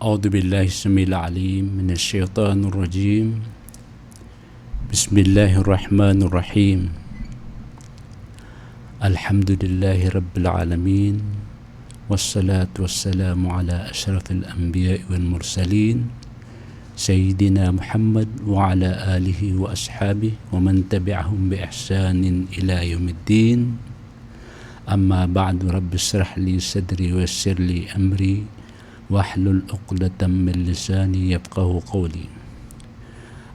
أعوذ بالله السميع العليم من الشيطان الرجيم. بسم الله الرحمن الرحيم. الحمد لله رب العالمين، والصلاة والسلام على أشرف الأنبياء والمرسلين سيدنا محمد وعلى آله وأصحابه ومن تبعهم بإحسان إلى يوم الدين. أما بعد، رب اشرح لي صدري ويسر لي أمري واحلل عقدة من لساني يفقه قولي.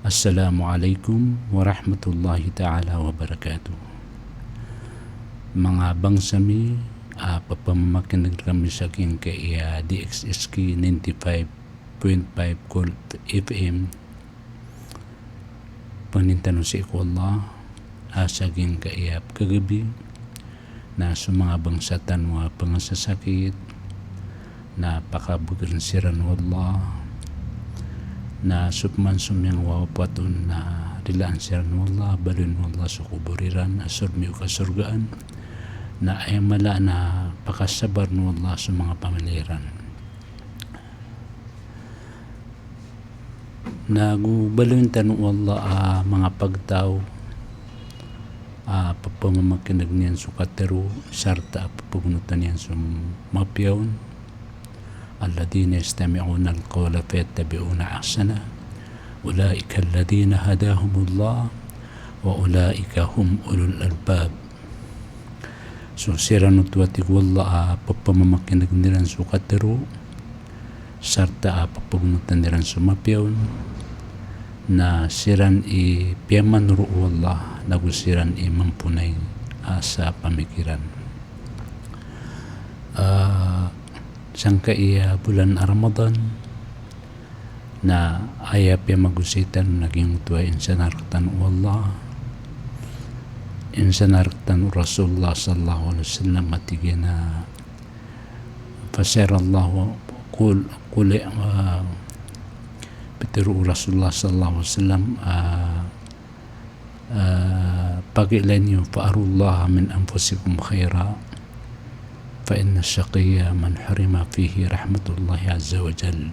السلام عليكم ورحمة الله تعالى وبركاته. Mga bangsami, papamakinig kami sa aking kay DXSK 95.5 Gold FM. Panintanong si Allah sa aking kay kagabi na sa mga bangsatan mga pangasasakit na pakabugan siran wallah na supman sumyang wawapatun na dilaan siran wallah balun wallah sa kuburiran asurmi o kasurgaan na ay mala na pakasabar wallah sa mga pamiliran. Nagubalun tanong wallah mga pagtaw papamamakinag niyan sa katero sarta papagunutan niyan sa mapiyawn الذين يستمعون القول فيتبعون أحسنه أولئك الذين هداهم الله وأولئك هم أولو الألباب. So siran utwatik wallah papamamakinag niran sa katero sarta papagunutan niran sa mapiyawn na siran piyaman ru wallah nagusiran mampunay sa pamikiran. Sangka bulan Ramadan na ayap yang magusitan naging tua insanartan wallah insanartan Rasulullah sallallahu alaihi wasallam matigina fasirallahu qul bitiru Rasulullah sallallahu alaihi wasallam pagilan yu fa'arullah min anfusikum khaira فإن الشقي من حرم فيه رحمة الله عز وجل.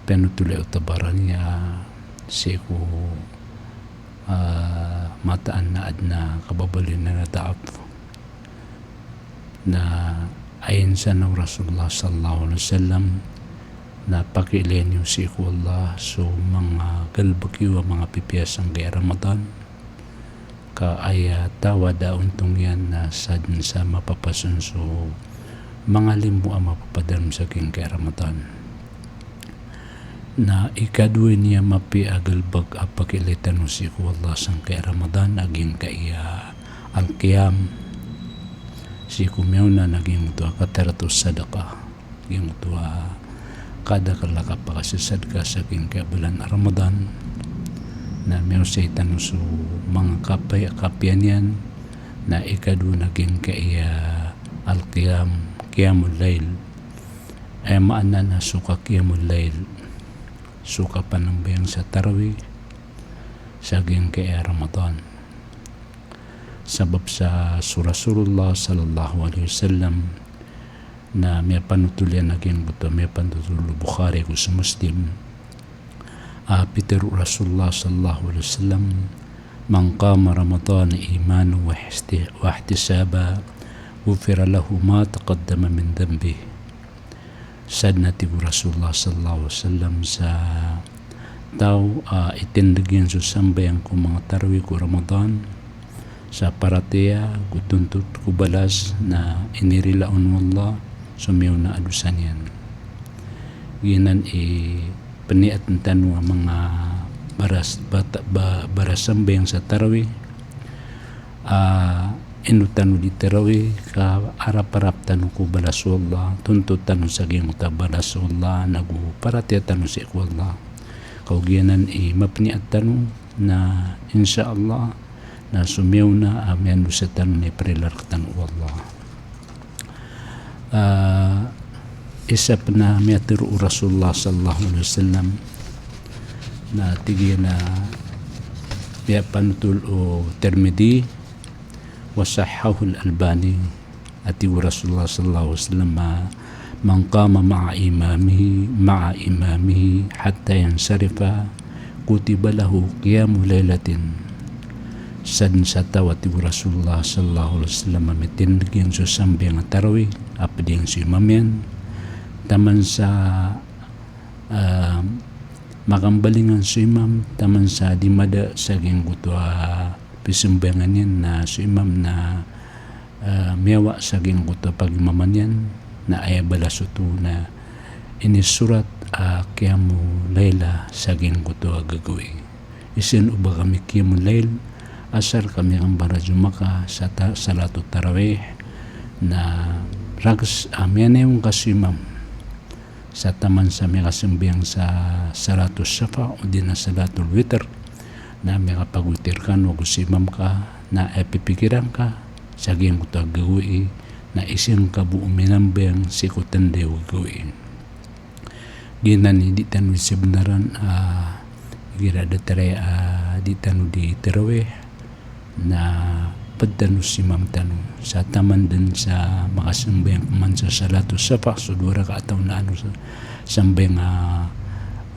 Penutuli utabaranya siku mataan na adna kababalin na nataap na ayon sa ng Rasulullah sallallahu alaihi wasallam na pakilen yung siku Allah so mga galbakyo mga pipiyasang gaya Ramadan ka ay tawada untong yan na sadin sa mapapasun so mga limbo ang mapapadam sa king kay Ramadan na ikadwe niya mapiagalbag apakilitan si Allah sang kay Ramadan aging kay al-qiyam si kumyaw na naging ito kateratos sadaka naging ito kada kalaka pakasisad ka sa king kay bulan Ramadan na meron sa itanong so mga kapyan yan na ikadu naging kaya al-qiyam qiyamul layl ay maana na suka qiyamul layl suka panambayang sa tarawih sa ging kaya Ramadan sabab sa Rasulullah sallallahu alaihi wasallam na may panutulian naging buto may panutulo Bukhari ko sa Muslim Peter Rasulullah sallallahu alaihi wasallam man qama Ramadan imanan wa ihtisaba ghufira lahu ma taqaddama min dhanbi. Sadnati Rasulullah sallallahu alaihi wasallam sa tao itindigyan sa sambayang ko mga tarawih ko Ramadan sa paratiya gutuntut ko balas na inirilaon wallah sumiyaw na adusan yan ginan paniat ng tanong mga barasambay sa tarawih inutan di tarawih ka arap-arap tanong ko balas wallah tuntut tanong sa geng uta balas wallah nagu parati tanong si wallah kaugianan mapaniat tanong na insyaallah na sumiyaw na amen sa tanong ni prelar tanong wallah isa pa na miyatiru Rasulullah sallallahu alaihi wasallam na tigyan na biya panutul o Tirmidhi wa sahahu al-Albani ati Rasulullah sallallahu alaihi wasallam man qama ma'a imamihi hatta yansarifa kutiba lahu qiyamu laylatin. San sa tawati Rasulullah sallallahu alaihi wasallam mitindigin so sambing tarawih apa ding si imamyan taman sa makambalingan si imam taman sa dimada saging kutwa pisimbangan yan na si imam na miyawa saging kutwa pagimaman yan na ay balasuto na inisurat kiyamu layla saging kutwa gagawin. Isin uba kami kiyamu layl asar kami ang barajumaka sa salatu tarawih na rags amyan yung kasimam sa taman sa may kasimbiang sa salatu safa o di na salatul witr na may kapag-witir ka no kusimam ka na epipikiran ka saging kutwa gagawin na isang kabuo minambang sikutan dewa gawin. Ginan di tanu sebenaran gira datare di tanu di tarawih na padtanu simam tanu sa taman din sa makasambang man sa salatu safa so dua rakaat na ano sa sambang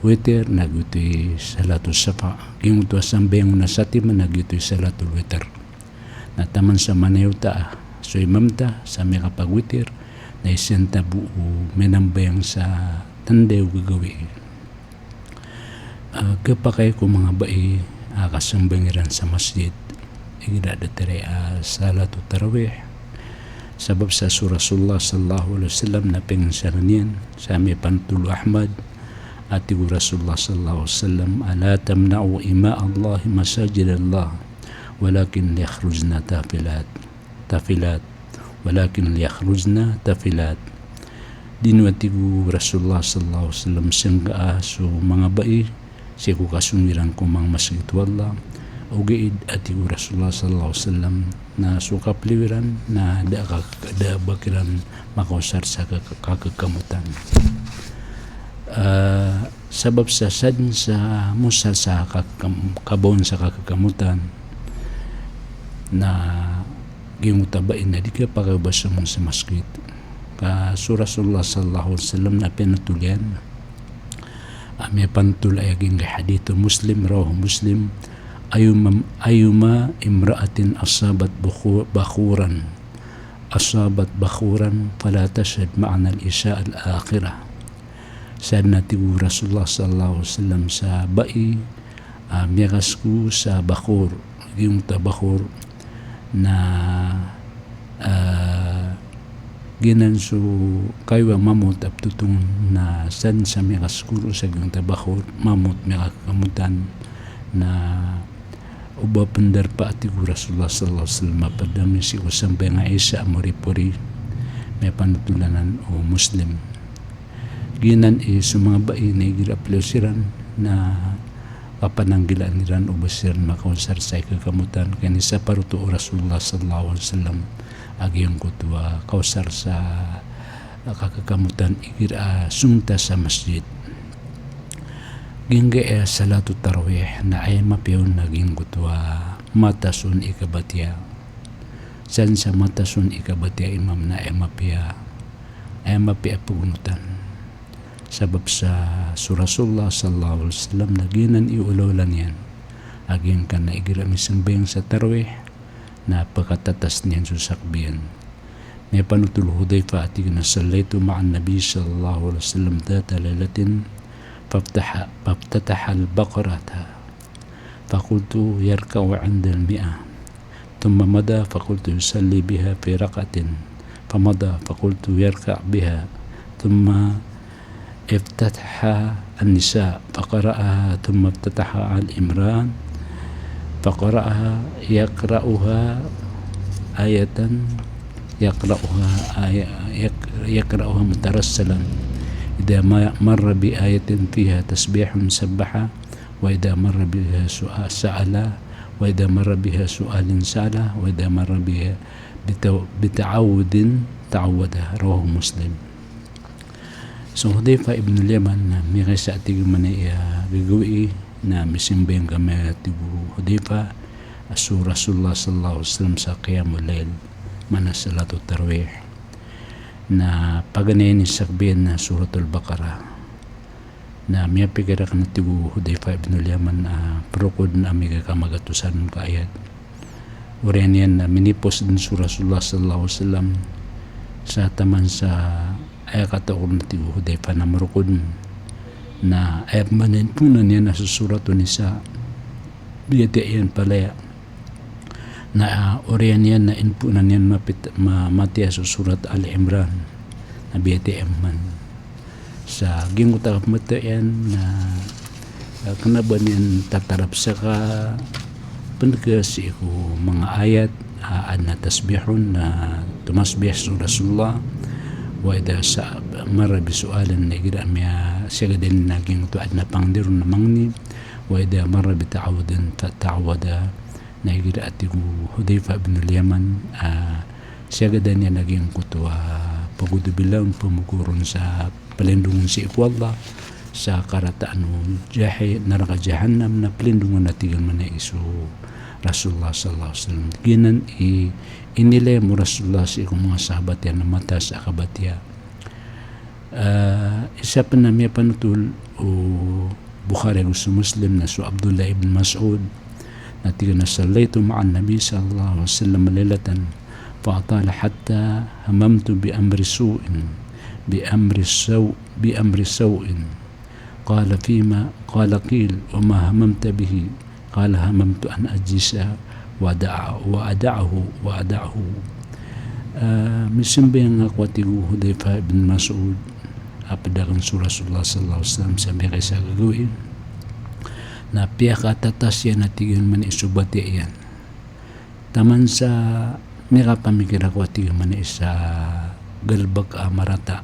witr nagutoy salatu safa gimuto sambang na satiman nagutoy salatul witr na taman sa manayuta so imamta sa may kapag-witir na isenta buo minambayang sa tandew gagawin. Kapakay ko mga bai kasambangiran sa masjid igdadatari salatu tarawih sabab sa Rasulullah sallallahu alaihi wasallam na pinsaran yan sa may Pantul Ahmad at Rasulullah sallallahu alaihi wasallam ala tamna'u ima Allah masajid Allah walakin liyakhrujna tafilat walakin liyakhrujna tafilat dinwatigu Rasulullah sallallahu alaihi wasallam sangga so mga bai siku kasungiran ko mang masjid wallah ugiid atigu Rasulullah sallallahu alaihi wasallam na sukapliwiran na da bakiran makausar sa kakakamutan sabab sa sadin sa musa sa kabon sa kakakamutan na gimutabain na di ka pagabasa mo sa masjid ka Rasulullah sallallahu alaihi wasallam na pinatulian may pantul ayaging hadith Muslim rawahu Muslim ayuma imra'atin asabat bakhuran fala tashhad ma'na al-isha al-akhirah. Saad natigu Rasulullah sallallahu alaihi wasallam sa bai miyagasku sa bakhur yung tabakhur na ginanso kaywa mamut aptutong na san sa miyagasku sa yung tabakhur mamut miyakamutan na uba pendar pa atigu Rasulullah sallallahu alaihi wasallam padami si usambay nga isa moripuri may panutulanan o Muslim ginan sa mga bai na igiraplosiran na kapananggilan niran o basiran makausar sa ikakamutan kani sa paruto Rasulullah sallallahu alaihi wasallam agiyang kutwa kausar sa kakakamutan igira sumta sa masjid gingga salatu tarawih na ay mapiyon naging kutwa matasun ikabatya san sa matasun ikabatya imam na ay mapia pagunutan sabab sa Rasulullah sallallahu alaihi wasallam naginan iulawalan yan aging ka na igira misambeng sa tarawih na pagkatatas niyan susakbiyan may panutul Hudayfa atig na sallaytu ma'an nabi sallallahu alaihi wasallam data lailatin فافتتح البقرة فقلت يركع عند 100 ثم مضى فقلت يصلي بها في ركعة فمضى فقلت يركع بها ثم افتتح النساء فقرأها ثم افتتح آل عمران فقرأها يقرأها مترسلا إذا مر بآية فيها تسبيح سبح وإذا مر بها سأل وإذا مر بها سؤال سأل وإذا مر بها بتعود تعودها رواه مسلم. So Hudayfa ibn al-Yaman may kaysa ating manaya gagawin na misimbeng kami tibu Hudayfa asu Rasulullah sallallahu alaihi wasallam sa qiyamul layl mana salatu tarawih na paganayin sakbihan na suratul Baqarah na miya pikira ka na tigu Hudayfa ibn al-Yaman perukod na amiga ka magatusan ka ayat urian yan na minipos din sa Rasulullah sallallahu alaihi wasallam sa taman sa ayat kataon na tigu Hudayfa na marukod na ayat manin punan yan na sa suratul Nisa biyati ayan palaya na urian yan na inpunan yan matiya sa surat Al-Imran na biyati man sa gingutak mata yan na kanaban yan tatarap sa ka pendekas iku mga ayat na tasbihun na tumasbih sa Rasulullah wa idha mara bisualan na gira miya siya din naging tuad na pangdirun na mangni wa idha mara bita'awadan ta'awada na gira atiku Hudayfa ibn al-Yaman siya din niya naging kutua pagudubilang pumukurun sa pelindungan si Allah sa karataan neraka jahannam na pelindungan na tigang mana isu Rasulullah sallallahu alaihi wasallam ginan inilay mo Rasulullah sa ikong mga sahabat yan na mata sa akabatya isa pa na miya panutul o Bukhari gusto Muslim na so Abdullah ibn Mas'ud na tigang na sallaytu ma'an Nabi sallallahu alaihi wasallam lailatan فأطال حتى هممت بأمر سوء قال فيما قال قيل وما هممت به قال هممت أن أجلس وأدعه مثل بين أخواتي Hudayfa bin Mas'ud apadagan sa Rasulullah sallallahu alaihi wasallam sa may kaysa gagawin na piyaka tatas yan at tigil man isubati yan taman sa mira pamikir ako at tigil man isa galbag marata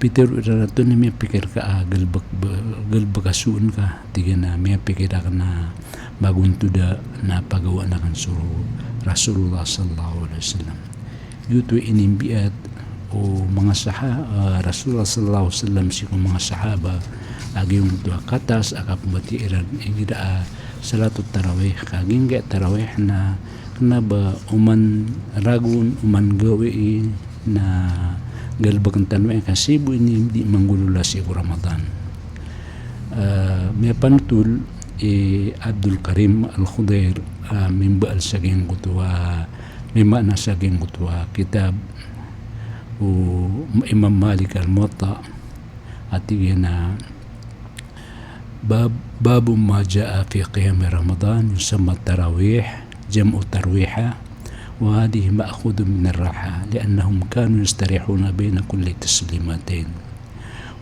Peter ito na may pikir ka galbag asuun ka tigil na may pikir ka na maguntuda na pagawa na kan suru Rasulullah sallallahu alaihi wasallam yuto inimbiat o mga Rasulullah sallallahu alaihi wasallam si mga sahaba agi yung tuwa katas akapumati iran ingida salatut tarawih kaging gaya tarawih na ba uman ragun uman gawi na galbagang tanway kasi bu ini di manggulula si Ramadan may panutul Abdul Karim Al-Khudair mimba al-saging kutuwa mimba na saging kutuwa kitab o Imam Malik al-Muwatta at na باب ما جاء في قيام رمضان يسمى التراويح جمع ترويحة وهذه مأخوذ من الراحة لأنهم كانوا يستريحون بين كل تسليمتين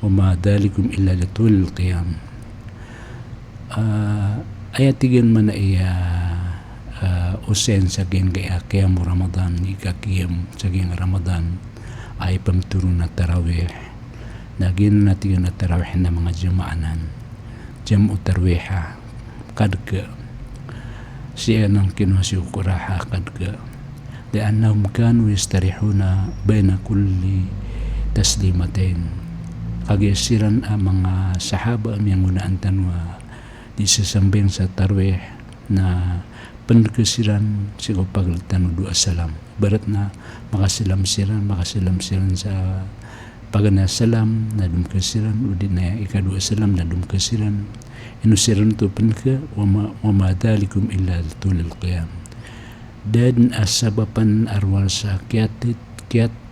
وما ذلك إلا لطول القيام آيات من إيا أسين سجين قيام رمضان إيكا قيام سجين رمضان أي بمترون التراويح نجين نتيجة التراويح إنما جمعنا جمع ترويحة قد سيئنا كنوسي وقراحة قد لأنهم كانوا يستريحون بين كل تسليمتين كجسيرا mga sahaba yang gunaan di sesambing sa tarwih na penegesiran sigo paglitan dua salam barat na makasilam siran sa pagana salam na dumkasiran udin na ikadua salam na dumkasiran inusiran tu penka wa ma dalikum illa tulil qiyam dan asabapan arwal sa kiat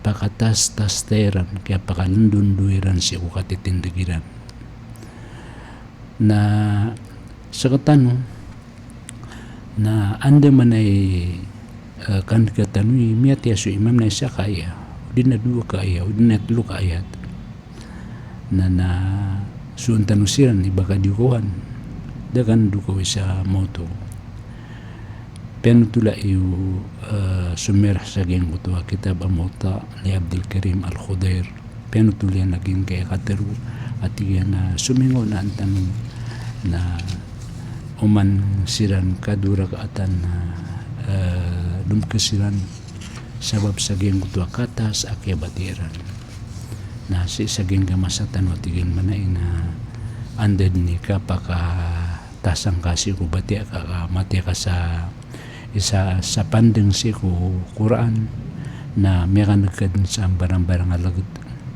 pakatas tasteran kaya pakalundun duiran si ukatitindagiran na sa katano na anda manay kan katanui miat yasu imam na isa kaya udin na dua kaya udin na tulu kayat na suun tanusiran ibaka diukuhan dagan dukaw sa moto penutula iyo sumerah sa geng kutuwa kitab Al-Muwatta ni Abdul Karim Al-Khudair penutula naging kaya kateru at iyan na sumingaw na ang tanong na uman siran kadura kaatan na dumkasiran sabab sa geng kutuwa katas akya batiran na si sa geng kamasatan o tiging manay na andad ni kapaka tasang kasi ko bati ka mati ka sa isa sa pandeng si ko Quran na mekan nagkadin sa barang-barang alagot,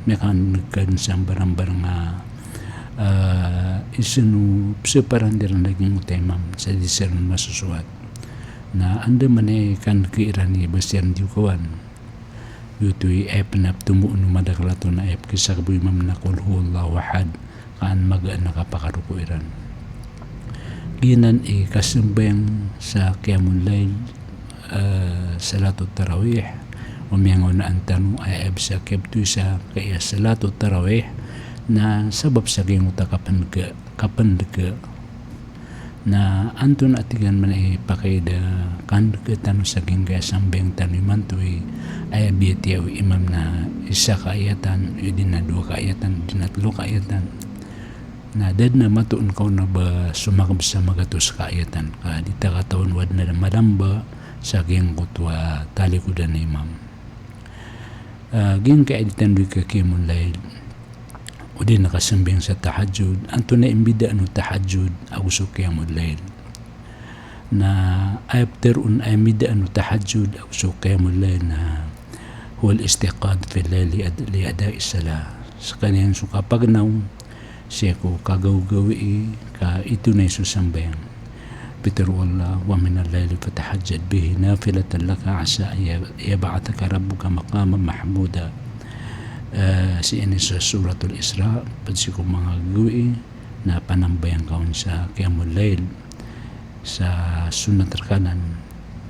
mekan nagkadin sa barang-barang isinu separan din naging utemam sa disern masusuat na anda man kan kiirani basian diukawan yutoy penap tumuun madakalato na kisa kabuy mam na kul huwallahu ahad kaan magaan nakapakaruko iran ginan kasambayang sa qiyamul layl salatul tarawih umiyangon na antano ay sa kebtu sa kaya salatul tarawih na sabab sa genguta kapandega na antun atigan man pakayda kandega tanu sa gengga sambeng tanuman tu ay biyatiyaw imam na isa kaayatan yun na dua kaayatan din na tulo kaayatan na dad na matuon ka na ba sumakab sa magatos kaayatan ka dita katawan wad na malamba sa gengutwa talikudan na imam geng kaayatan doon ka qiyamul layl udi nakasambing sa tahajjud anto na imbida ano tahajjud aguso qiyamul layl na after ay imbida ano tahajjud aguso qiyamul layl na huwal istiqad fi layli li adai salah sa kanyan so kapag naw siya ko kagaw-gawi ka ito na isusambang Peter wallah wa min al-layli fatahajjad bihi nafilatan laka asa yab'athaka rabbuka maqaman mahmuda si ini sa suratul Isra pagsi ko mga gawi na panambayang kaon sa qiyamul layl sa sunat rakanan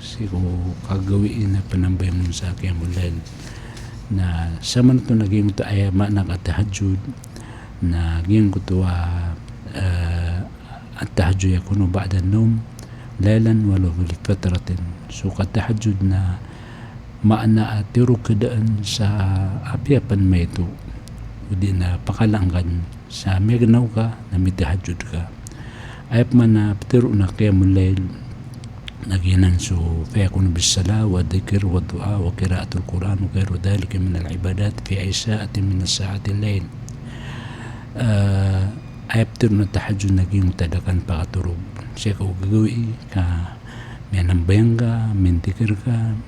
si ko kagawi na panambayang sa qiyamul layl na sa man ito naging ito ay nakatahajud na naging ko ito at tahajud yakuno ba'da an-nawm laylan walau li fatratin so katahajud na maana atiro kadaan sa apiapan may ito hindi na pakalanggan sa megnaw ka na mitahajud ka ayap man na patiro na qiyamul layl naginan so fayakun bisala wa dhikr wa du'a wa qira'atul Quran wa ghayru dhalika min al-ibadat fi ay sa'atin min as-sa'ati al-layl ayap tiro na tahajud naging tadakan pakaturog siya ka gagawi ka may nambayang ka may dhikr ka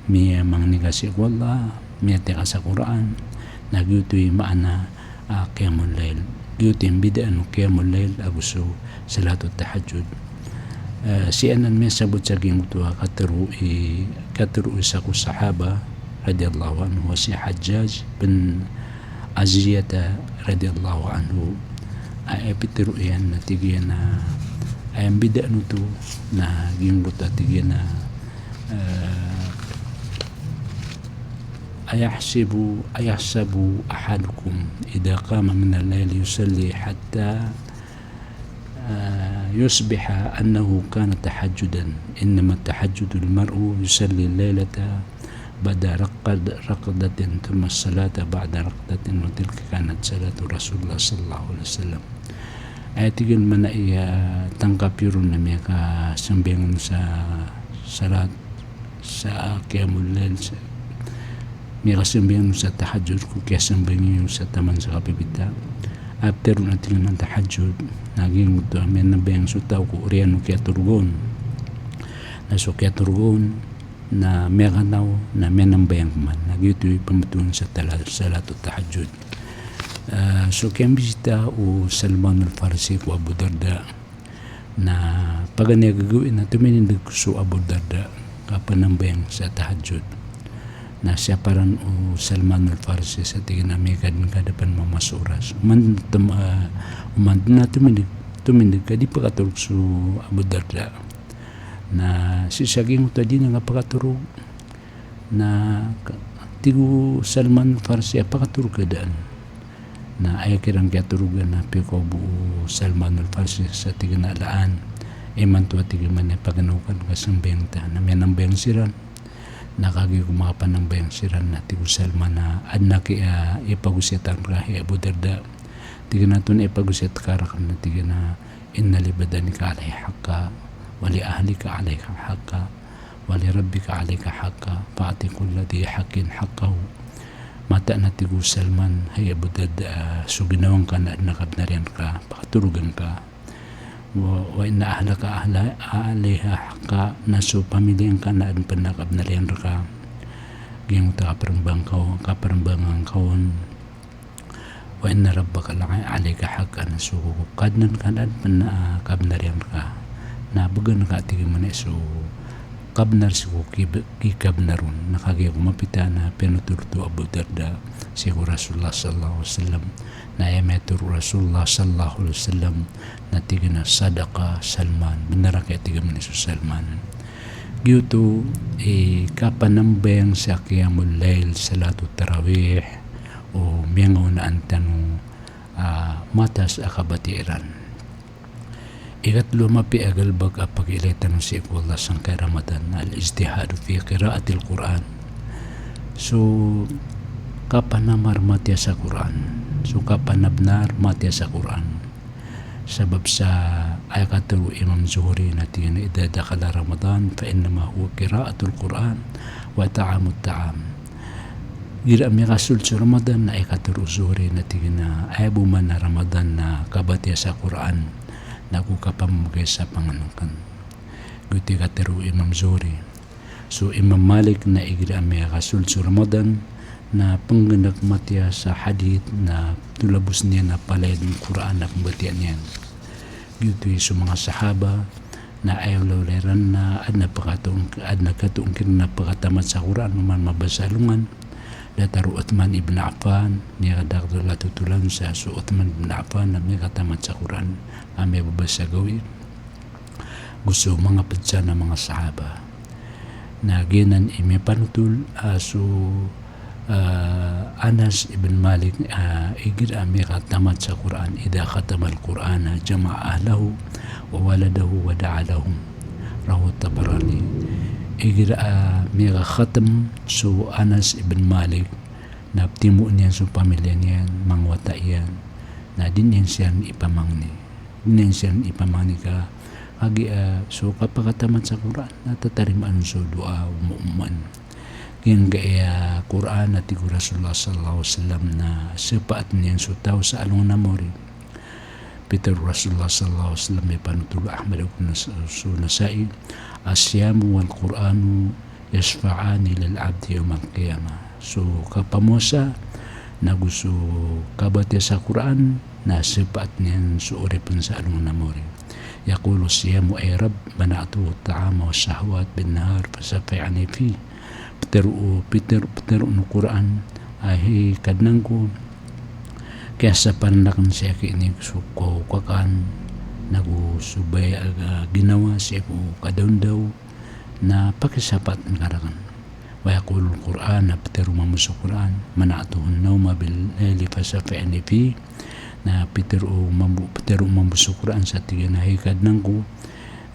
may mangnegasi ko Allah, may teka sa Quran, na gyutoy maana qiyamul layl. Gyutoy bidaan qiyamul layl aguso salatul tahajjud. Sianan may sabot sa gingutuwa katiru isa ko sahaba radiyallahu anhu si Hajjaj bin Aziyata radiyallahu anhu ay pitiru yan na tigyan na ay ang bidaan ito na gingutuwa tigyan na أيحسب أحدكم إذا قام من الليل يصلي حتى يصبح أنه كان تحجدا إنما التحجد المرء يصلي الليلة بعد رقدة ثم الصلاة بعد رقدة وتلك كانت صلاة رسول الله صلى الله عليه وسلم ayatigin man na tangkapirun na may kasambingan sa salat sa qiyamul layl may kasambingan sa tahajjud ko kaya sambingin sa taman sa kapibita after natin ng tahajjud naging ito may nabayang sutaw ko oriano kaya turgon na so kaya turgon na may kanaw na may nambayang man nagito'y pamatuan sa salatul tahajjud so kaya bisita o Salman al-Farsi ko Abu Darda na pag niya gagawin na tuminindig ko so Abu Darda kapanambayang sa tahajjud na siya parang o Salman al-Farsi sa tingin na may kadapan mamasuras na tumindig ka di pakaturog so Abu Darda na si saging ito di na pakaturog na tigo Salman al-Farsi pakaturog ka daan na ay kirang katurugan na piko buo Salman al-Farsi sa tingin na laan man tuwa tingin man na paganukan kasang benta na may nang beng siran nakagi kumapan ng bayang siran na tigo Salman na adna kaya ipagusitan ka Abu Darda tiga na ito na ipagusit karakan na tiga na inna li badanika alay haqqa wali ahlika alayka haqqa wali rabbika alayka haqqa paati kulla di haqqin haqqahu mata na tigo Salman hay Abu Darda so ginawang ka na nakabnarian ka pakaturugan ka wa inna ahlaka alayha haqqa na so pamilyan ka na panakabnarian ka Giyong kaparambang kawan wa inna rabbaka la'alayka haqqan. So kadnan kanan na kabnarian ka na bagan ka tigman so kabnar si kabnarun nakagay kumapita na penuturto Abu Darda si Rasulullah sallallahu alaihi wasallam na yametur Rasulullah sallallahu alaihi wasallam na tigna sadaqa Salman benar kay tigman si Salman gitu kapanambang sa qiyamul layl salatu tarawih o miyangaw na antano matas akabatiran. Ikatlo mapi agalbag apag-ilaitan si Allah sang kay Ramadan al-ijtihad fi qiraatil Quran. So kapanamar matya sa Quran. So kapanabnar matya sa Quran. Sabab sa ayakataro Imam Zuhri na tingin idha dakala Ramadan fa innama huwa qiraatul Quran wa ta'amut ta'am. Gira mi rasul sa Ramadan na ayakataro Zuhri na tingin na ayabu man na Ramadan na kabatya sa Quran. Nakukapamugay sa panganukan. Guti katero Imam Zuhri. So Imam Malik na igira may rasul sa Ramadan na panggandak matya sa hadith na tulabos niya na palayad ng Quran na pambatian niyan. Guti sa mga sahaba na ayaw lawleran na ad nakatuong na pagkatamat sa Quran naman mabasalungan. Dataro Uthman ibn Affan niya kadakdo latutulan sa so Uthman ibn Affan na may katamat sa Quran may babasa gawin gusto mga padsa na mga sahaba na ginan may panutul Anas ibn Malik igir may katamat sa Quran idha khatama al-Quran jama'a ahlahu wa waladahu wa da'alahum rahu Tabarani igir may khatam so Anas ibn Malik na timu niyan sa pamilya niyan mangwata iyan na din yan siyang ipamangni ka agi so kapagataman sa Quran natatarimaan so dua umuman yung gaya Quran at tigo Rasulullah sallallahu alaihi wasallam na sepaat niyan so tao sa along namori Peter Rasulullah sallallahu alaihi wasallam may panutulo Ahmad ibn Nasai asyamu wal Quranu yasfa'ani lil abdi yawm al-qiyamah. So kapamosa na gusto kabate sa Quran na sepat niyan suuripan sa along namori. Yaqulu siyamu ay Rab mana'tu at-ta'ama wa shahwat bin nahar fasafi'ani fi. Peter no Quran ay kadnang ko kaya sa panlakan siya kinig suko kakan nagusubay ginawa siya ko kadaw na pakisapat ng karakan wa yaqulu al-Quran na Peter mamuso Quran mana'tuhun nawma bil-layli fasafi'ani fi na Peter mamuso Quran sa tiganahay kadnang ko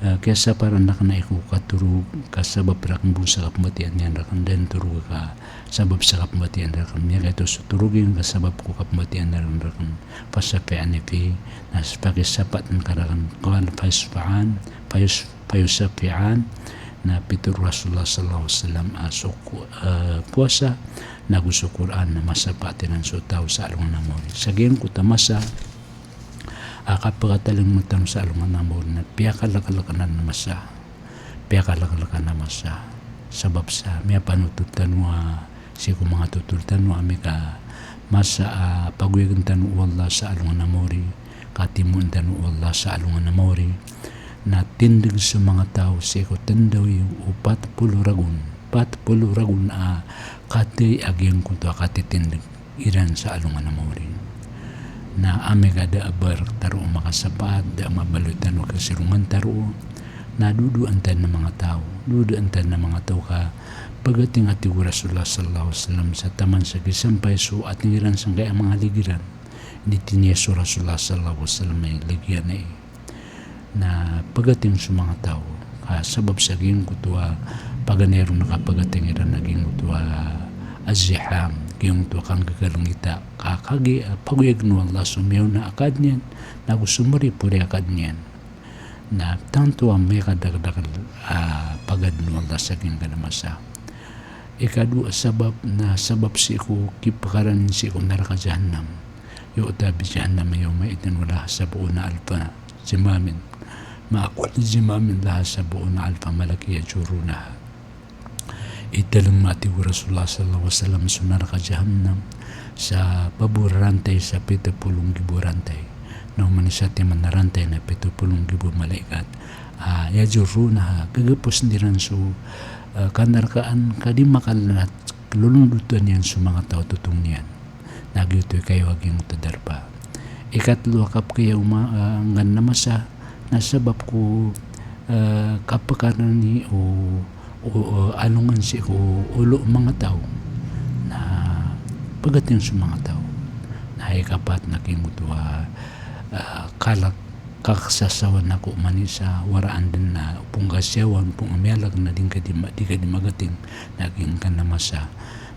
kaya sa parang na iku katurug kasabab rakang busa kapmatian niyan rakang den turug ka sabab sa kapmatian rakang niya kaya ito suturugin kasabab ko kapmatian na rakang pasafi'an fi na pakisapat ng karakan kawal payusafi'an na Peter Rasulullah sallallahu alaihi wasallam puasa na gusto Quran na masapatin ang sutaw sa along namori saging ko tamasa kapagataling matang sa alungan namor na piyakalakalakanan na masa sabab sa may panututan si ko mga tutultan ami ka masa pagwigan tanu Allah sa alungan namori katimun tanu Allah sa alungan namori na tindig sa mga tao si ko tandaw yung 40 ragun kati agyang kunto katitindig iran sa alungan namori na ame kada abar taro makasapat da mabalutan o kasirungan taro na duduantan ng mga tao ka pagating at tigo Rasulullah sallallahu alaihi wasallam sa taman sa gisampay so at niran sang kaya mga ligiran hindi tinyeso Rasulullah sallallahu alaihi wasallam ay ligyan na pagating sa mga tao sabab sa gin kutuwa paganero nakapagating iran naging kutuwa aziham yung to kang kagalangita kakagi paguyag no Allah sumiyaw na akad niyan na gusumari puri akad niyan na tanto ang may kadagdagal pagad no Allah sa aking kanamasa ikadu sabab si ko kipakaran si ko naraka jahannam yung utabi jahannam yung maitin wala sa buo na alfa zimamin maakul zimamin laha sa buo na alfa malaki ya juro na Italang mati wa Rasulullah sallallahu alaihi wasallam sunar ka jahannam sa paburantay sa 70,000 rantay. No manisati man narantay na 70,000 malaikat. Yajurrunaha gagapos ndiran so kandarkaan kadi makalat lulundutan yan sa mga tao tutong niyan. Nagyutoy kayo aging tadarpa. Ikatlo kap kaya umangan naman sa nasabab ko kapakanan ni o alungan si ko ulo mga tao na pagating sa mga tao na kapat na kingutuha kalak kaksasawan na ko manisa waraan din na punggasyawan pung amialag na din di ka di magating naging ka namasa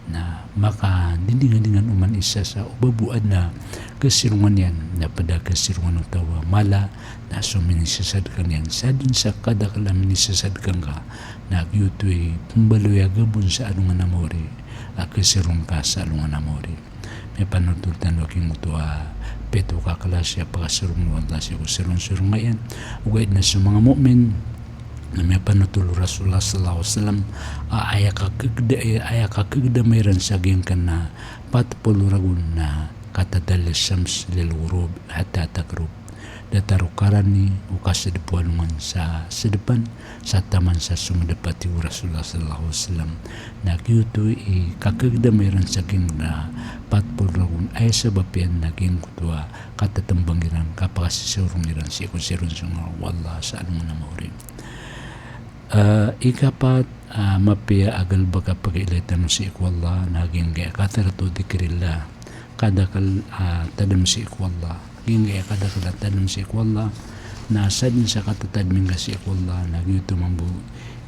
na maka dindingan uman isa sa ubabuad na kasirungan yan na pada kasirungan ng tawa mala na suminisasad ka niyan sa din sa kada kalaminisasad ka nga nagyutoy pumbaloy agabon sa anong namori kasirung ka sa anong namori may panutultan waking mutuwa peto kaklasya pagkasirung mo ang tasya ko sirung ngayon ugay na sa mga mu'min na may panutulo Rasulullah sallallahu alaihi wasallam aya kakagda mayroon sa gingkan na patpuluragun na katadalis syams lil ghurub hatta takrub datarukaran ni ukas dipuanungan sa depan sa taman sa sumidapati Rasulullah sallallahu alaihi wasallam na kyuto kakagda mayroon sa ging na patpuluragun ay sabab yan naging kutua katatambangiran kapakasisurungiran si kusirun sa wallah sa anong namurin. Ikapat mapia agal baka pag-ilaitan si ikwallah naging gaya katarto dikirilla kadakal tadam si ikwallah ging gaya kadakal tadam si ikwallah na sadin sa katatadmin ka si ikwallah nagyuto mambu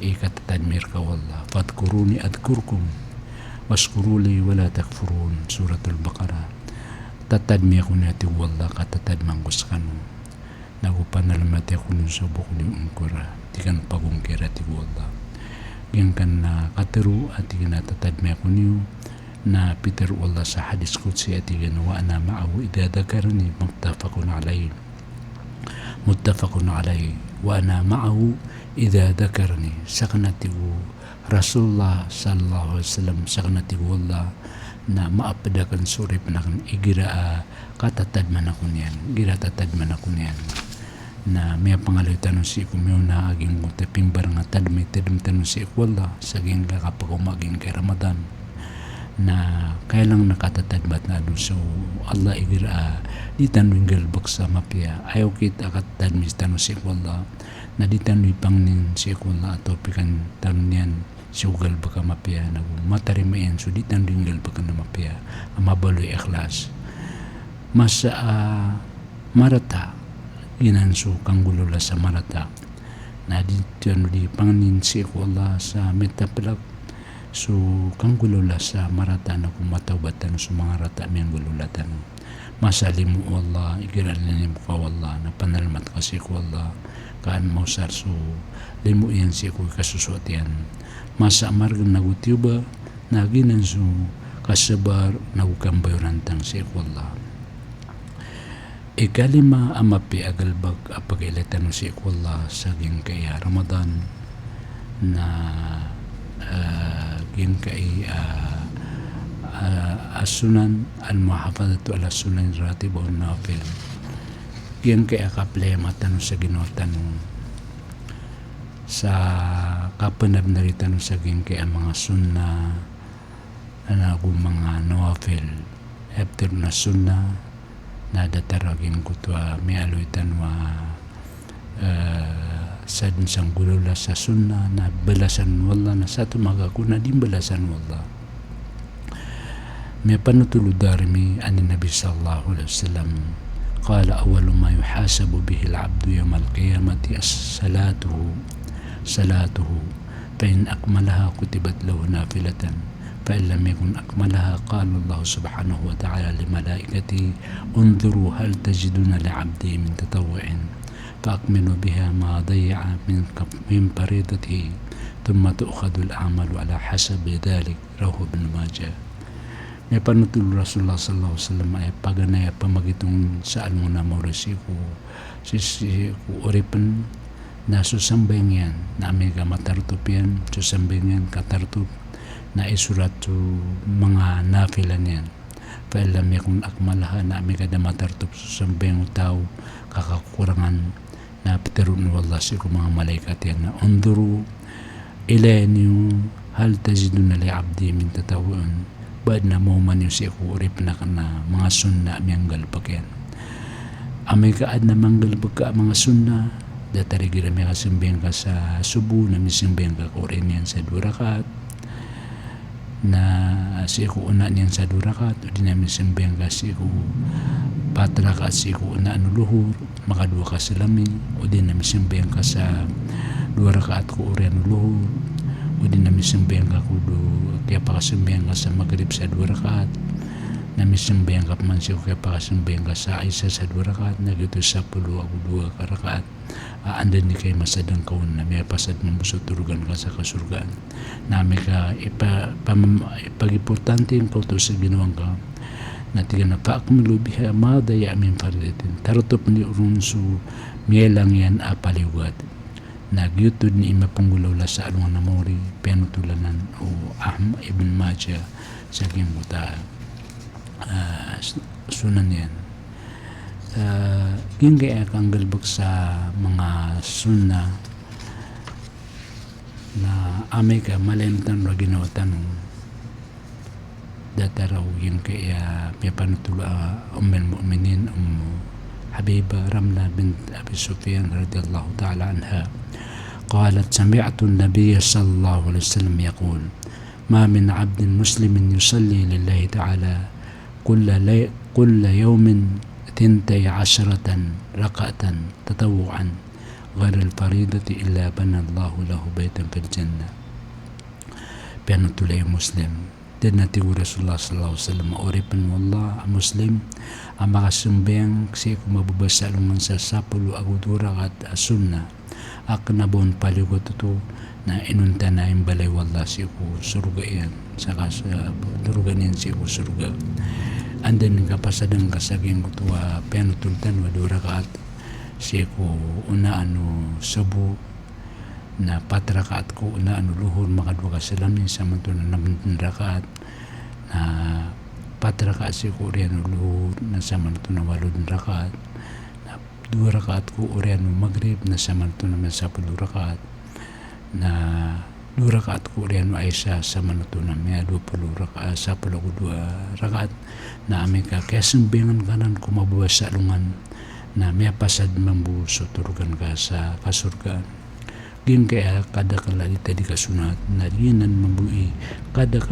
ikatatadmir ka wallah fatkuruni adkurkum waskuruli wala takfurun suratul Baqarah tatadmi ako na ati wallah katatadman guskano nagupanalamat ako nun sa bukuli ungkura tikan pagungkira ti wallah yang kan na kataru at natatadmi ako niyo na Peter wallah sa hadis qudsi at wa ana ma'ahu idha dhakarani muttafaqun alayhi wa ana ma'ahu idha dhakarani sakanati Rasulullah sallallahu alaihi wasallam sakanati wallah na maapadakan suri panakan igira katatadman ako niyan gira tatadman ako niyan na may pangaloy tanong si ko may na aging utaping barang at tadmi tanong si ko wala sa aging kapag umaging kay Ramadan na kailang nakatatadbat na doon so Allah igira di tanong galbak sa mapya ayaw kita katadmi tanong si ko wala na di tanong pangnin si ko wala at pikan tanong niyan si galbak ka mapya na matarimayan so di tanong galbak ka na mapya mabaloy ikhlas mas marata inanso kang gulula sa marata na dito di pangnin si Allah sa metapilak so kang gulula sa marata na kumatawbatan sa mga rata miyang gululatan masalim mo Allah igiranin mo ka Allah na panalmat ka si Allah kaan mausar so limo yan si ko kasusot yan masa amargang nagutiba na ginanso kasabar nagukambayurantang si Allah ikalima amapi agalbag apagilatan si ikwallah sa gin kaya Ramadan na gin kay asunan al-muhafadatu ala sunan ratib o nafil gin kaya kaplema tanong sa ginotanong sa kapanab na ritanong sa gin kaya mga sunna na mga nawafil after na sunna na dataragin ko to may aloitan sa dinsang gulula sa sunna na balasan wallah na sa tumaga ko na din balasan wallah may panutulod darimi an Nabi sallallahu alaihi wasallam qala awwalu ma yuhasabu bihi al-'abdu yawm al-qiyamati salatuhu fa in akmalaha kutibat lahu nafilatan فإن لم يكن أكملها قال الله سبحانه وتعالى لملائكته انظروا هل تجدون لعبدي من تطوع فأكملوا بها ما ضيع من فريضته ثم تؤخذ الأعمال على حسب ذلك رواه ابن ماجه. May panutul Rasulullah sallallahu alaihi wasallam ay paganay pamagitong saan mo na maurisi ko uripan na susambay yan na may kamatartup yan susambay yan katartup na isurat to mga nafila niyan. Fa'ilam yakun akmalaha na ami kada matartop sa sambeng tao kakakurangan na pitirun wallah si ko mga malaikat yan na unduru ilayan yung hal tajidun li abdi min tatawun baad na mo man yung si ko urip na kana mga sunna aming galpag yan amay kaad na manggalpag ka mga sunna datari gira may kasimbeng ka sa subu na misimbeng ka kurin yan sa durakat na si ko una niyan sa durakat o di namin simbeng ka si ko patra ka si ko una luhur makadua ka sa lami o di namin simbeng ka sa durakat ko uri luhur o di namin simbeng ka kudo kaya pa kasimbeng ka sa magrib sa durakat namin simbeng ka man siya kaya pa kasimbeng ka sa isa sa durakat na gito sa pulo ako dua karakaat andan ni kay masadang kaun na may pasad ng buso turugan ka sa kasurgaan na may ka ipag-importante yung kauto sa ginawang ka na tiga na paakmulu biha madaya amin faridatin tarotop ni urunsu mielang yan apaliwad na gyutod ni ima panggulaw la sa alungan na mori penutulanan o Ahmad ibn Majah sa gimuta sunan yan gingay akang galbag sa mga sunna na amay ka malimtan ra ginawa tanong dataraw yung kaya pipanutula Mu'minin Habiba Ramla bint Abi Sufyan radiyallahu ta'ala anha قالت سمعت النبي صلى الله عليه وسلم يقول ما من عبد مسلم يصلي لله تعالى كل يوم 12 ركعة تطوعا غير الفريضة إلا بنى الله له بيتا في الجنة بينتولي مسلم دنتي رسول الله صلى الله عليه وسلم أوريبن والله مسلم أما كسمبيان سيكو مببسا لمن ساسapulu agudura at asunna aknabon paligot ito na inunta na yung balay wallah siku surga yan saka sa durugan yan siku surga andan kapasadang kasaging kutuwa penutultan wadura ka at siku una sabu na patrakaat ko una luhur makadwa ka salamin sa manto na namandrakaat na patrakaat siku urian luhur na sa manto na walod rakaat na 2 rakaat ko urian magrib na sa manto na 10 rakaat na 2 rakaat ko urian aisa sa manto na 20 rakaat sa 12 rakaat na amin ka kaya simbingan kanan kumabuwas sa alungan na may pasad mambuso turugan ka sa kasurgaan gin kaya kada kalalita di kasunat na rinan mabui kada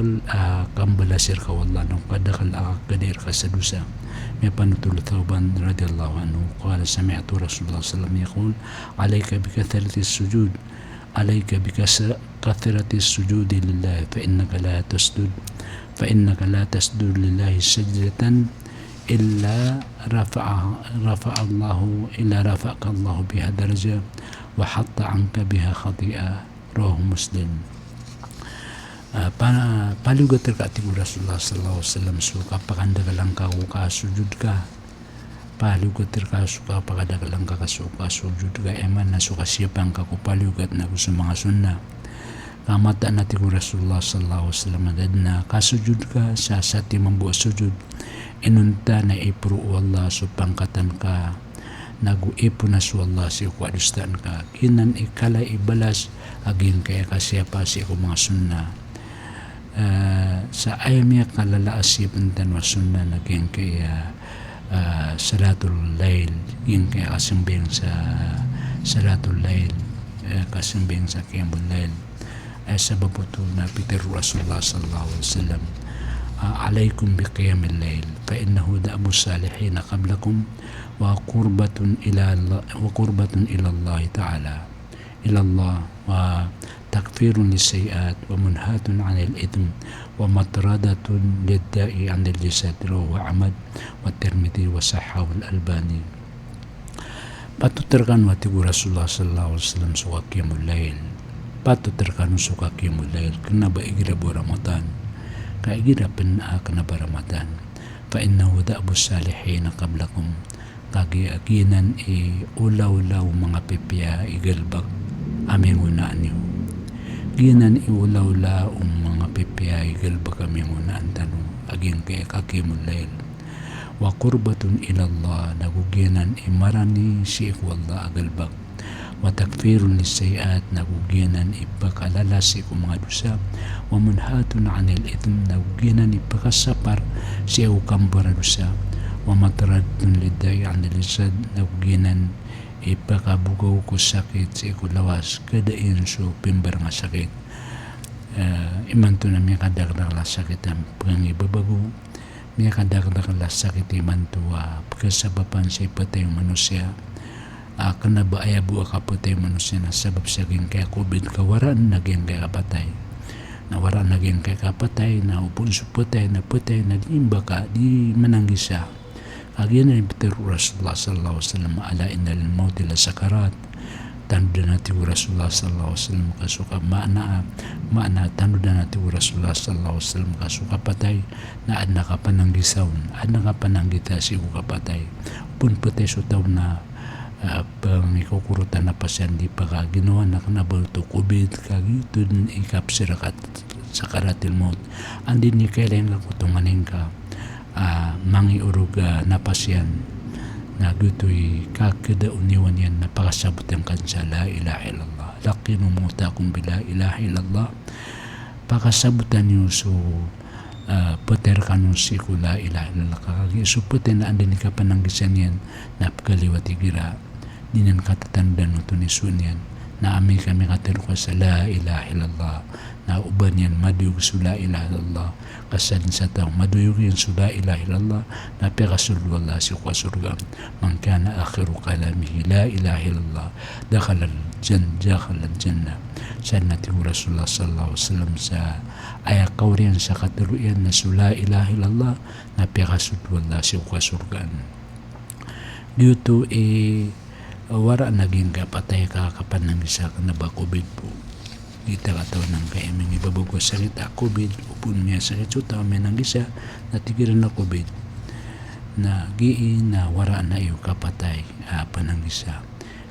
kambalasir ka wallah no kada kadir ka sa dusa may panutul Thawban radiyallahu anhu qala sami'tu Rasulullah sallallahu alaihi wasallam yaqul alayka bikathrati sujud alayka bikathrati sujud lillah fa innaka la tasjud lillahi sajdatan illa rafa'aka Allah biha darajah وحط عنك بها خطيئة رواه مسلم palugat terkati Rasulullah sallallahu alaihi wasallam suka pakandagalang ka sujud ka palugat terka suka pakandagalang ka suka sujud ka eman na suka siyapang ka ko palugat na gusto mga sunna kamata natin Rasulullah sallallahu alaihi wasallam na kasujud ka sa sati mambuas sujud inunta na ipru Allah supangkatan ka nagu-ipo na su Allah si kwadustan ka kinan ikala ibalas agin kaya kasya pa si ko mga sunna sa ayam ya kalala asip entan wa sunna naging kaya salatul lail yung kaya kasimbing sa salatul lail kasimbing sa qiyamul lail ay sabab ito na Peter Rasulullah sallallahu alaihi wasallam عليكم بقيام الليل فإنه دأب الصالحين قبلكم وقربة إلى الله تعالى إلى الله وتكفير للسيئات ومنهاة عن الإثم ومطردة للداء عن الجسد رواه أحمد والترمذي وصححه الألباني patuterkan watigu Rasulullah sallallahu alaihi wasallam suka qiyamul lail patuterkan suka qiyamul lail kena ba igira bu Ramadan kaigira pen kana Ramadan fa innahu da'bus salihin qablakum kagiaginan ulaw-law mga pipya igalbag aming una niyo ginan iulawla mga pipiyay galba kami muna ang tanong aging kaya kakimul layl wa qurbatun ilallah naguginan imarani si ikwallah agalbak wa takfirun lisayiat naguginan ipakalala si mga dusa wa munhatun anil ithm naguginan ipakasapar si ukambara dusa wa matradun liday anil isad naguginan ipakabugaw ko sakit si ikulawas kadain so pimbar nga sakit iman to na may kadagdag la sakit ang pangibabago may kadagdag la sakit iman to pagkasabapan sa ipatay manusia kana ba ayabu kapatay manusia na sabab saging kaya COVID kawaran naging kaya kapatay na waran naging kaya kapatay na upon supatay na patay na dimba ka di mananggisa agyan na ibiter Rasulullah sallallahu alaihi wasallam ala innal maut la sakarat tanda nati Rasulullah sallallahu alaihi wasallam kasuka makna tanda nati Rasulullah sallallahu alaihi wasallam kasuka patay na adna ka pananggisaon adna ka pananggita si kapatay pun patay so taw na pangikukurutan na pasyan di pa ka ginawa na kanabal to COVID kagito din ikapsirakat sa karatil maut andi ni kailan ka kutunganin ka mangiurug na pasyan na gutoy kakada uniwan yan na pakasabot ang kansa la ilaha illallah lakinu mutakum bila ilaha illallah pakasabutan niyo so puter kanun si la ilaha illallah kakagi so puter na andin ka pananggisan yan na pagkaliwati gira dinan katatandan ito ni sunyan na amin kami katilko sa la ilaha illallah na uban yan maduyog sa la ilaha illallah kasalin sa tao maduyog yan sa la ilaha illallah na pekasulwa Allah si kwasurgam man kana akhiru kalamihi la ilaha illallah dakhalal jannah sanati Rasulullah sallallahu alaihi wasallam sa aya kaurian sa katiruyan na sa la ilaha illallah na pekasulwa Allah si kwasurgam dito wara naging kapatay ka kapanangisa ka na ba COVID po kita kataw ng kaiming ibabago sakit COVID upun niya sakit so tao may nanggisa na tigiran na COVID na giin na wara na iyo kapatay pananggisa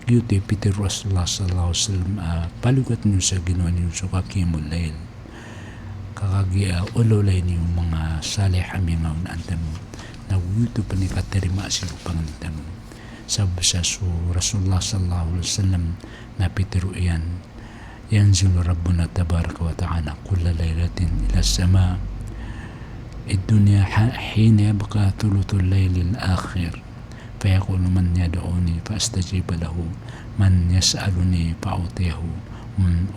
giyuti Peter Rasulullah sallallahu alaihi wasallam palugat niyo sa ginawa niyo sa kakimul layl kakagia ulolay niyo mga salih amingaw na antan mo na giyuti pa ni katerima siya panganitan mo sabi sa Rasulullah sallallahu alaihi wasallam na Peter iyan yanzilu Rabbuna tabaraka wa ta'ala kulla laylatin ila as-sama الدنيا حين يبقى ثلث الليل الآخر فيقول من يدعوني فأستجيب له من يسألني فأعطيه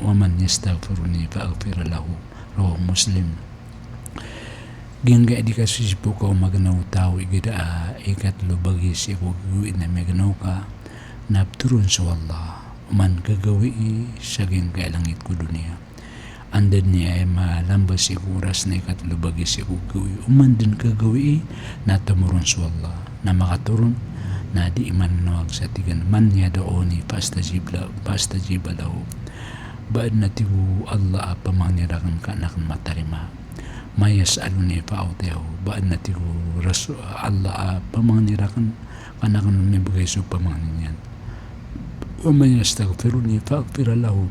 ومن يستغفرني فأغفر له رواه مسلم gingga di kasis po ko magnaw tao igida ikat lo bagi si ko gawin na magnaw ka napturun sa Allah man gagawi sa gingga langit ko dunia andan niya ay malambas si kuras na ikat lo bagi si ko gawin man din gagawi na tamurun sa Allah na makaturun na di iman nawag sa tigan man niya dooni pastajibla lahu baad na tigo Allah pamangirakan ka na matarima may yasaluni fa'utihu baan na tigo Allah pamangirakan kanakan nabigay sa pamangin yan wa may yastaghfiruni fa'aghfir lahu